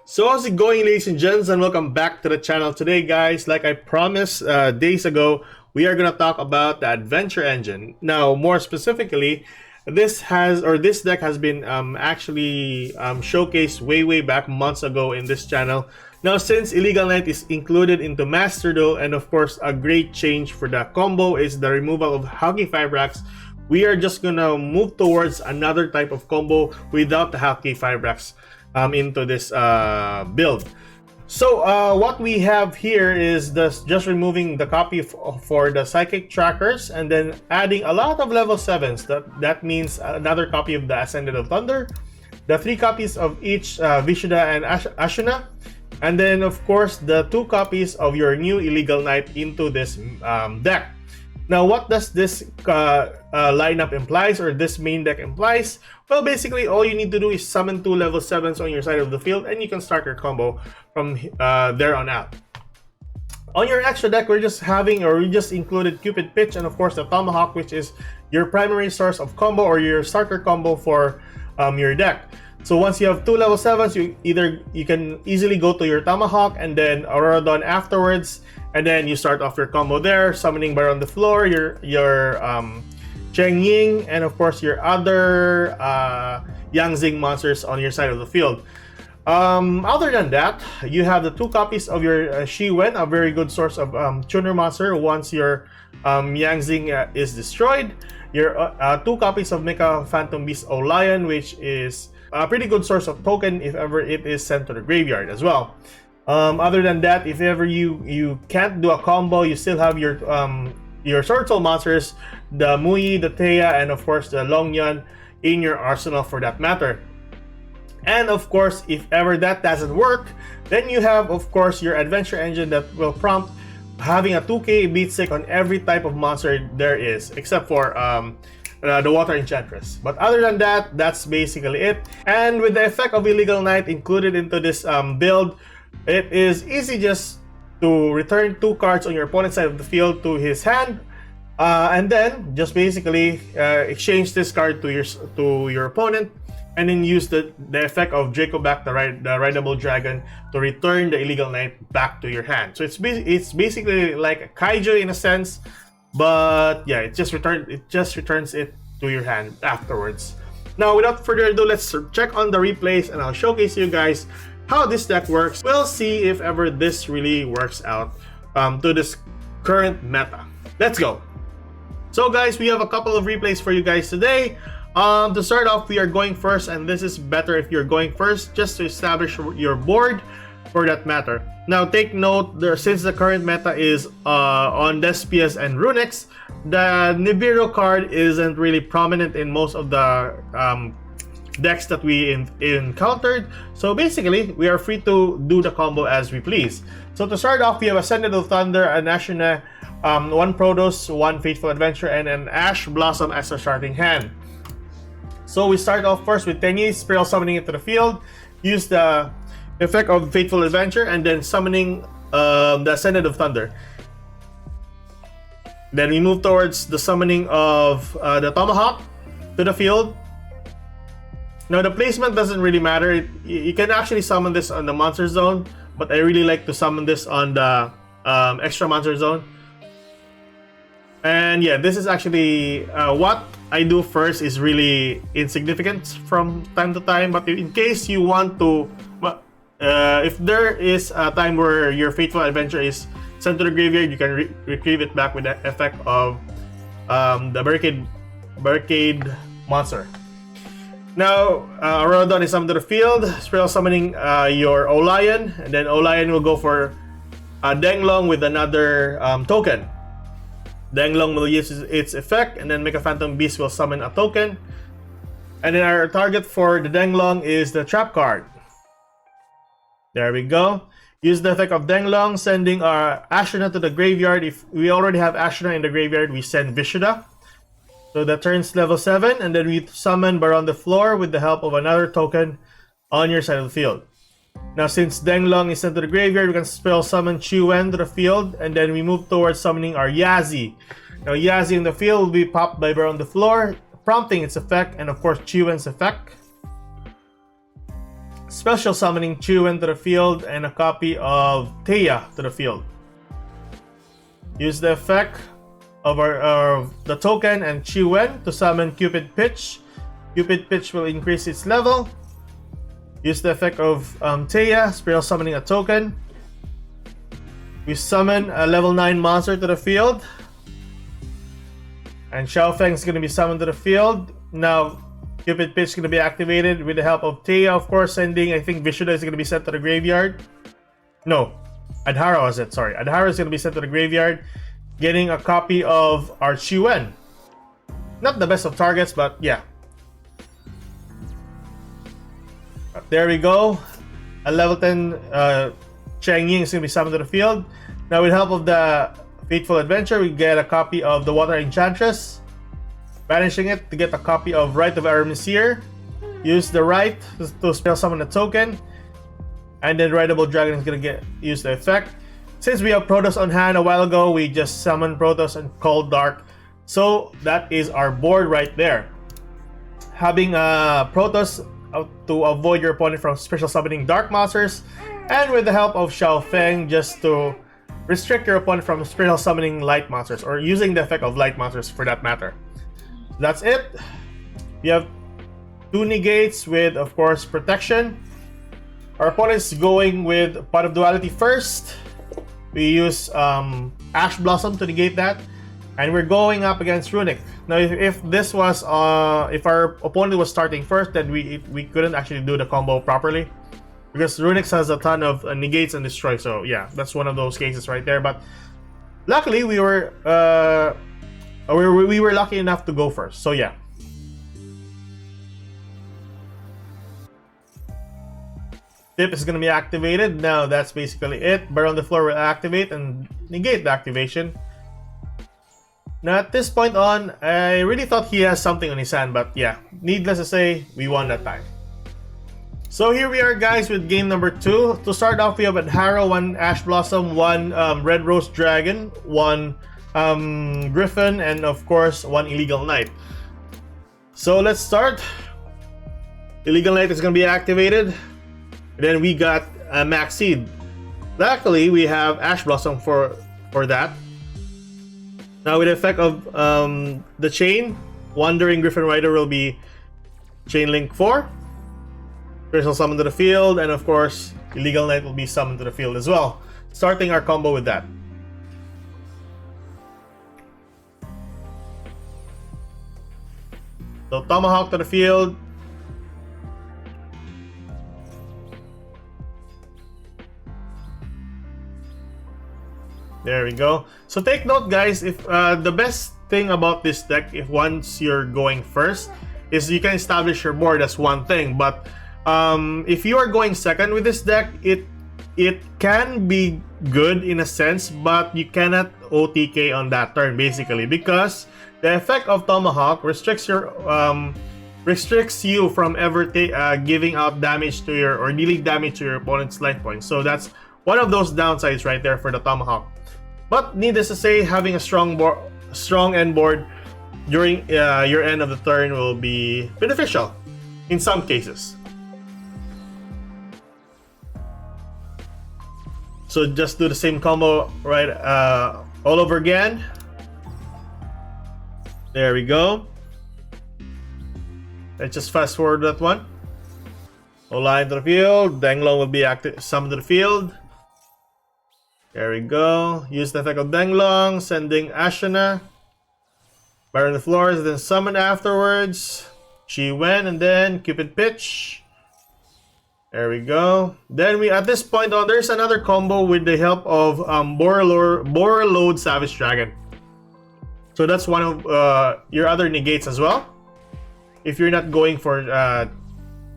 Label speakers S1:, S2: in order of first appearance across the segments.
S1: So how's it going, ladies and gents, and welcome back to the channel. Today, guys, like I promised days ago, we are gonna talk about the adventure engine. Now, more specifically, this deck has been showcased way back months ago in this channel. Now, since Illegal Knight is included into Master Duel, and of course a great change for the combo is the removal of Hockey 5 racks, we are just gonna move towards another type of combo without the Hockey 5 racks into this build. So what we have here is just removing the copy for the Psychic Trackers and then adding a lot of level 7s. That means another copy of the Ascendant of Thunder, the 3 copies of each Vishada and Ashuna, and then of course the 2 copies of your new Illegal Knight into this deck. Now, what does this lineup implies, or this main deck implies? Well, basically, all you need to do is summon 2 level 7s on your side of the field, and you can start your combo from there on out. On your extra deck, we just included Cupid Pitch, and of course the Tomahawk, which is your primary source of combo or your starter combo for your deck. So once you have 2 level 7s, you can easily go to your Tomahawk and then Aurora Dawn afterwards, and then you start off your combo there, summoning Bar on the Floor, your Cheng Ying, and of course your other Yang Zing monsters on your side of the field. Other than that, you have the 2 copies of your Shi Wen, a very good source of tuner monster once your Yang Zing is destroyed. Your 2 copies of Mecha Phantom Beast Lion, which is a pretty good source of token if ever it is sent to the graveyard as well. Other than that, if ever you can't do a combo, you still have your Sword Soul monsters, the Muyi, the Teia, and of course the Longyan in your arsenal for that matter. And of course, if ever that doesn't work, then you have of course your adventure engine that will prompt having a 2k beat stick on every type of monster there is, except for the Water Enchantress. But other than that, that's basically it. And with the effect of Illegal Knight included into this build, it is easy just to return 2 cards on your opponent's side of the field to his hand, and then just basically exchange this card to your opponent, and then use the effect of Draco back, the Rideable Dragon, to return the Illegal Knight back to your hand. So it's basically like a Kaiju in a sense, but yeah, it just returns it to your hand afterwards. Now, without further ado, let's check on the replays, and I'll showcase you guys how this deck works. We'll see if ever this really works out to this current meta. Let's go. So guys, we have a couple of replays for you guys today. To start off, we are going first, and this is better if you're going first, just to establish your board for that matter. Now take note, since the current meta is on Despias and Runix, the Nibiru card isn't really prominent in most of the decks that we encountered. So basically, we are free to do the combo as we please. So to start off, we have Ascendant of Thunder, an Ashuna, 1 Protos, 1 Faithful Adventure, and an Ash Blossom as a starting hand. So we start off first with Tenyi, Spiral Summoning into the field, use the effect of Faithful Adventure, and then summoning the Ascendant of Thunder. Then we move towards the summoning of the Tomahawk to the field. Now the placement doesn't really matter. You can actually summon this on the Monster Zone, but I really like to summon this on the Extra Monster Zone. And yeah, this is actually what I do first is really insignificant from time to time, but in case you want to, if there is a time where your Faithful Adventure is sent to the graveyard, you can retrieve it back with the effect of the Barricade monster. Now, Aurora Dawn is summoned to the field, Spiral Summoning your Lion, and then Lion will go for Denglong with another token. Denglong will use its effect, and then Mecha Phantom Beast will summon a token. And then our target for the Denglong is the Trap card. There we go. Use the effect of Denglong, sending our Ashuna to the graveyard. If we already have Ashuna in the graveyard, we send Vishada. So that turns level 7, and then we summon Bar on the Floor with the help of another token on your side of the field. Now, since Denglong is sent to the graveyard, we can spell summon Chi-Wen to the field, and then we move towards summoning our Yazi. Now, Yazi in the field will be popped by Bar on the Floor, prompting its effect, and of course Chi-Wen's effect. special summoning Chiwen to the field and a copy of Teya to the field. Use the effect of the token and Chiwen to summon Cupid Pitch. Cupid Pitch will increase its level. Use the effect of Teya, special summoning a token. We summon a level 9 monster to the field. And Xiaofeng is going to be summoned to the field. Now, Cupid Pitch is going to be activated with the help of Teya, of course, sending, I think Vishuddha is going to be sent to the graveyard. No, Adhara was it, sorry. Adhara is going to be sent to the graveyard, getting a copy of our Chiwen. Not the best of targets, but yeah. There we go. A level 10 Cheng Ying is going to be summoned to the field. Now, with the help of the Fateful Adventure, we get a copy of the Water Enchantress. Banishing it to get a copy of Rite of Aramesir. Use the Rite to spell summon a token. And then Rideable Dragon is going to use the effect. Since we have Protoss on hand a while ago, we just summoned Protoss and called Dark. So that is our board right there. Having Protoss to avoid your opponent from special summoning Dark Monsters. And with the help of Xiaofeng, just to restrict your opponent from special summoning Light Monsters. Or using the effect of Light Monsters for that matter. That's it. We have 2 negates with, of course, protection. Our opponent's going with Pot of Duality first. We use Ash Blossom to negate that. And we're going up against Runic. Now, if this was, if our opponent was starting first, then we couldn't actually do the combo properly. Because Runic has a ton of negates and destroy. So yeah, that's one of those cases right there. But luckily, we were lucky enough to go first. So yeah. Tip is going to be activated. Now that's basically it. Burrow on the Floor will activate and negate the activation. Now at this point on, I really thought he has something on his hand. But yeah, needless to say, we won that time. So here we are, guys, with game number 2. To start off, we have Adhara, 1 Ash Blossom, 1 Red Rose Dragon, 1 Griffin, and of course 1 Illegal Knight. So let's start. Illegal Knight is going to be activated. And then we got Max Seed. Luckily, we have Ash Blossom for that. Now with the effect of the chain, Wandering Griffin Rider will be Chain Link 4. Crystal Summon to the field, and of course, Illegal Knight will be summoned to the field as well. Starting our combo with that. So Tomahawk to the field. There we go. So take note, guys, if the best thing about this deck, if once you're going first, is you can establish your board as one thing. But if you are going second with this deck, it can be good in a sense, but you cannot OTK on that turn basically, because the effect of Tomahawk restricts you from ever giving out damage to your or dealing damage to your opponent's life points. So that's one of those downsides right there for the Tomahawk. But needless to say, having a strong end board during your end of the turn will be beneficial in some cases. So just do the same combo right all over again. There we go. Let's just fast forward that one. Online to the field. Denglong will be summoned to the field. There we go. Use the effect of Denglong, sending Ashana. Burn the floors, then summon afterwards. Chiwen, and then Cupid Pitch. There we go. Then at this point, there's another combo with the help of Borreload Savage Dragon. So that's one of your other negates as well, if you're not going for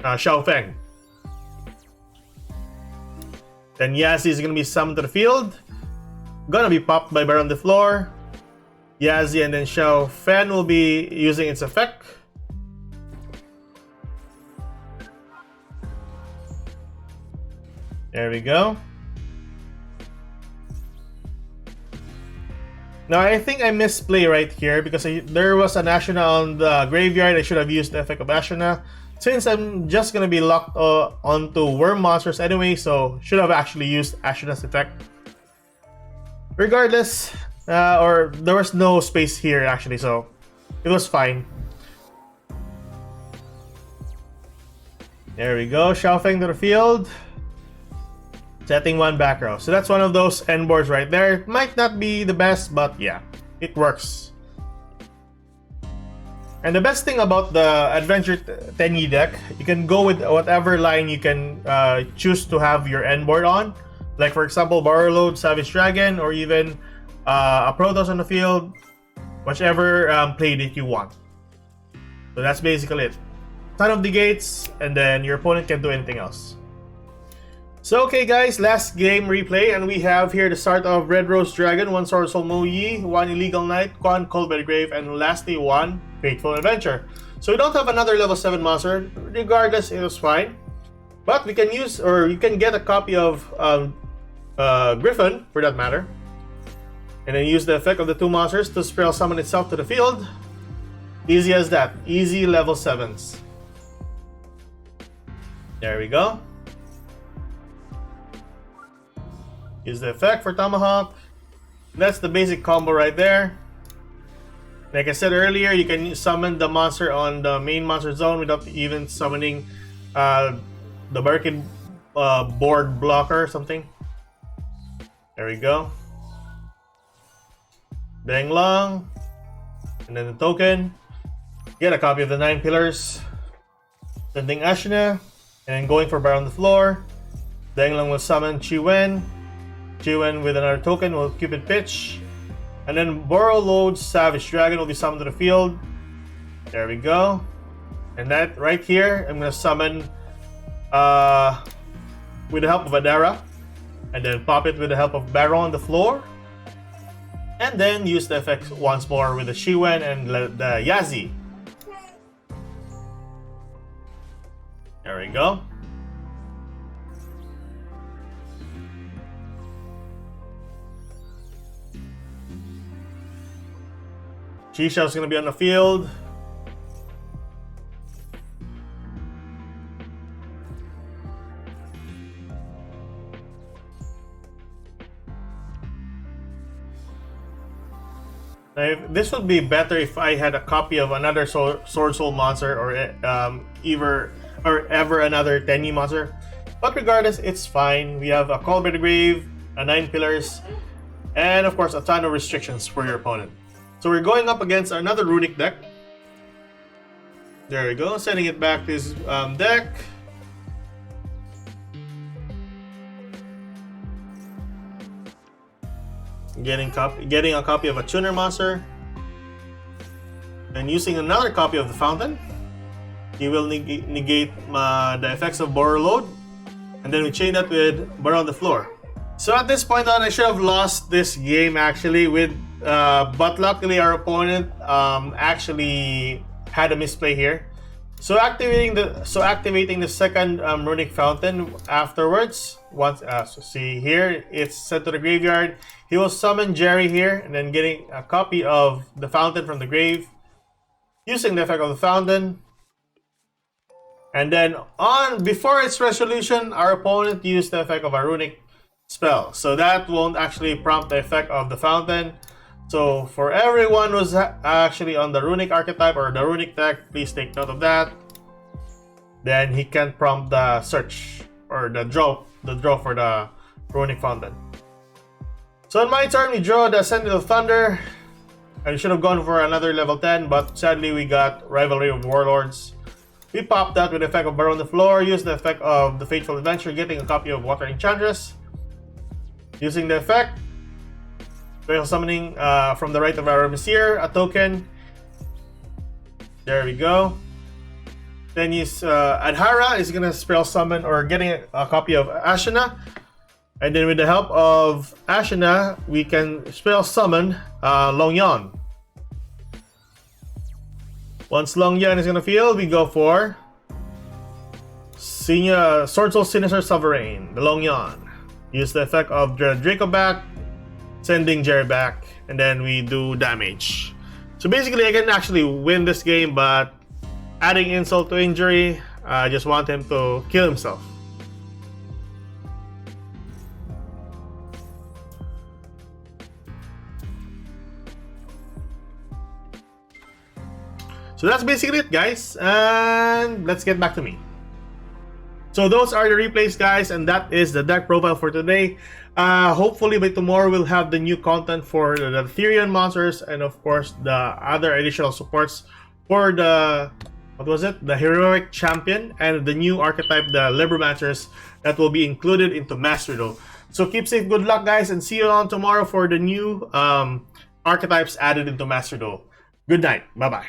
S1: Xiaofeng. Then Yazzie is going to be summoned to the field. Gonna be popped by Burrow on the Floor. Yazzie and then Xiaofeng will be using its effect. There we go. Now I think I misplay right here because there was an Ashana on the graveyard. I should have used the effect of Ashana. since I'm just gonna be locked onto worm monsters anyway, so should have actually used Ashina's effect. Regardless, or there was no space here actually, so it was fine. There we go, shelving to the field. Setting one back row. So that's one of those end boards right there. It might not be the best, but yeah, it works. And the best thing about the Adventure Tenyi deck, you can go with whatever line you can choose to have your end board on. Like for example, Borrowload, Savage Dragon, or even a Protoss on the field. Whichever play that you want. So that's basically it. Ton of the gates, and then your opponent can't do anything else. So okay guys, last game replay, and we have here the start of Red Rose Dragon, 1 Sword Soul Mo Yi, 1 Illegal Knight, 1 Cold by the Grave, and lastly 1 Fateful Adventure. So we don't have another level 7 monster. Regardless, it was fine. But we can use, or you can get a copy of Griffin, for that matter. And then use the effect of the 2 monsters to spell summon itself to the field. Easy as that. Easy level 7s. There we go. Use the effect for Tomahawk. That's the basic combo right there. Like I said earlier, you can summon the monster on the main monster zone without even summoning the Birkin board blocker or something. There we go. Bang Long. And then the token. Get a copy of the 9 pillars. Sending Ashina. And then going for Bar on the floor. Dang Long will summon Chi-Wen. Chi-Wen with another token will Cupid Pitch. And then Borrowload Savage Dragon will be summoned to the field. There we go. And that right here, I'm going to summon with the help of Adara. And then pop it with the help of Barrow on the floor. And then use the effects once more with the Chi-Wen and the Yazi. There we go. Chi-Xiao's gonna be on the field. Now, this would be better if I had a copy of another Sword Soul monster, or ever another Tenyi monster. But regardless, it's fine. We have a Call by the Grave, a 9 pillars, and of course a ton of restrictions for your opponent. So we're going up against another Runic deck. There we go, sending it back to his deck. Getting a copy of a Tuner monster. And using another copy of the Fountain. He will negate the effects of Borrowload. And then we chain that with Bar on the floor. So at this point on, I should have lost this game actually, but luckily our opponent actually had a misplay here. So activating the second Runic Fountain afterwards. Once so see here, it's sent to the graveyard. He will summon Jerry here, and then getting a copy of the Fountain from the grave, using the effect of the Fountain. And then before its resolution, our opponent used the effect of a Runic spell, so that won't actually prompt the effect of the Fountain. So for everyone who's actually on the Runic archetype or the Runic deck, please take note of that. Then he can prompt the search or the draw for the Runic Fountain. So on my turn, we draw the Sentinel Thunder. I should have gone for another level 10, but sadly we got Rivalry of Warlords. We popped that with the effect of Bar on the floor, used the effect of the Fateful Adventure, getting a copy of Water Enchantress. Using the effect, special summoning from the right of our Messier, a token. There we go. Then use Adhara is gonna spell summon or getting a copy of Ashina. And then with the help of Ashina, we can spell summon Longyan. Once Longyan is gonna field, we go for Sword Soul Sinister Sovereign, the Longyan. Use the effect of Draco back, sending Jerry back, and then we do damage. So basically, I can actually win this game, but adding insult to injury, I just want him to kill himself. So that's basically it, guys, and let's get back to me. So those are the replays, guys, and that is the deck profile for today. Hopefully by tomorrow we'll have the new content for the Ethereum monsters, and of course the other additional supports for the, what was it? The Heroic Champion and the new archetype, the Libromancers, that will be included into Master Duel. So keep safe, good luck, guys, and see you on tomorrow for the new archetypes added into Master Duel. Good night. Bye-bye.